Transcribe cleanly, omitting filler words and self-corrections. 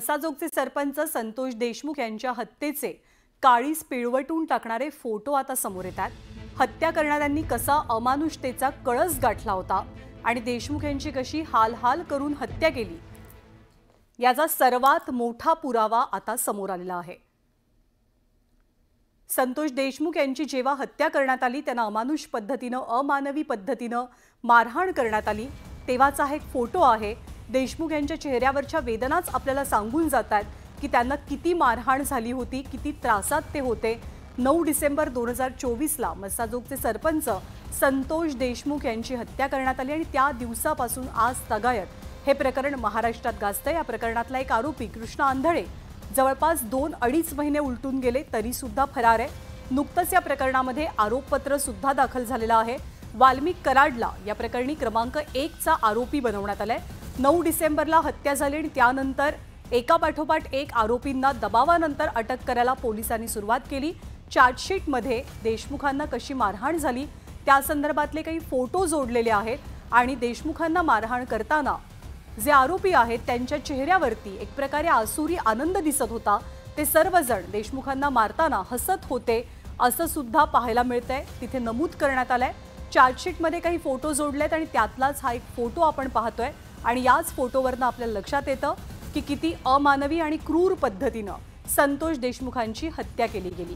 मसाजोगचे सरपंच संतोष देशमुख यांच्या हत्येचे काळीज पिळवटून टाकणारे फोटो आता समोर येतात। हत्या करणाऱ्यांनी कसा अमानुषतेचा कळस गाठला होता आणि देशमुख यांची कशी हाल करून हत्या केली याचा सर्वात मोठा पुरावा आता समोर आलेला आहे। संतोष देशमुख यांची जेव्हा हत्या करण्यात आली त्यांना अमानुष पद्धतीने अमानवी पद्धतीने मारहाण करण्यात आली तेव्हाचा हा एक फोटो आहे। देशमुख यांच्या चेहऱ्यावरच्या वेदनाच आपल्याला सांगून जातात की त्यांना किती मारहाण झाली होती, किती त्रासात ते होते। 9 डिसेंबर 2024 ला मसाजोगचे सरपंच संतोष देशमुख यांची हत्या करण्यात आली आणि त्या दिवसापासून आज तगायत हे प्रकरण महाराष्ट्रात गाजतंय। या प्रकरणातला एक आरोपी कृष्णा आंधळे जवळपास 2-2.5 महिने उलटून गेले तरी सुद्धा फरार आहे। नुकतंच या प्रकरणामध्ये आरोपपत्र सुद्धा दाखल झालेलं आहे। वाल्मिक कराडला या प्रकरणी क्रमांक 1 चा आरोपी बनवण्यात आलाय। 9 डिसेंबरला हत्या झाली आणि त्यानंतर एकापाठोपाठ एक आरोपींना दबावानंतर अटक करायला पोलिसांनी सुरुवात केली। चार्जशीटमध्ये देशमुखांना कशी मारहाण झाली त्या संदर्भातले काही फोटो जोडलेले आहेत आणि देशमुखांना मारहाण करताना जे आरोपी आहेत त्यांच्या चेहऱ्यावरती एक प्रकारे आसुरी आनंद दिसत होता। ते सर्वजण देशमुखांना मारताना हसत होते असं सुद्धा पाहायला मिळतंय। तिथे नमूद करण्यात आलंय। चार्जशीटमध्ये काही फोटो जोडलेत आणि त्यातलाच हा एक फोटो आपण पाहतोय आणि याच फोटोवरनं आपल्याला लक्षात येतं की किती अमानवी आणि क्रूर पद्धतीने संतोष देशमुखांची हत्या केली गेली।